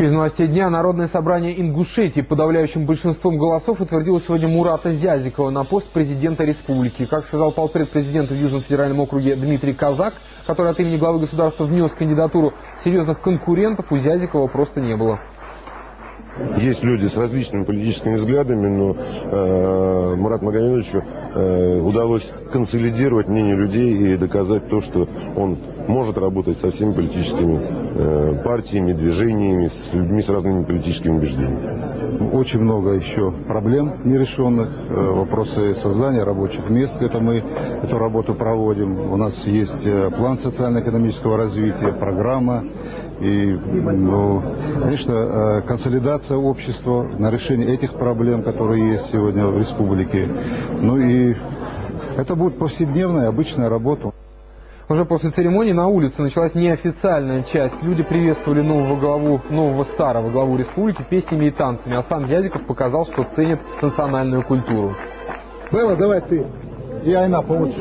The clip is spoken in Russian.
Еще из новостей дня. Народное собрание Ингушетии подавляющим большинством голосов утвердило сегодня Мурата Зязикова на пост президента республики. Как сказал полпред президента в Южном федеральном округе Дмитрий Казак, который от имени главы государства внес кандидатуру, серьезных конкурентов у Зязикова просто не было. Есть люди с различными политическими взглядами, но Мурату Магомедовичу удалось консолидировать мнение людей и доказать то, что он может работать со всеми политическими партиями, движениями, с людьми с разными политическими убеждениями. Очень много еще проблем нерешенных, вопросы создания рабочих мест, это мы эту работу проводим. У нас есть план социально-экономического развития, программа. И, конечно, консолидация общества на решение этих проблем, которые есть сегодня в республике. Ну и это будет повседневная, обычная работа. Уже после церемонии на улице началась неофициальная часть. Люди приветствовали старого главу республики песнями и танцами, а сам Зязиков показал, что ценит национальную культуру. Белла, давай ты. И Айна, помочь.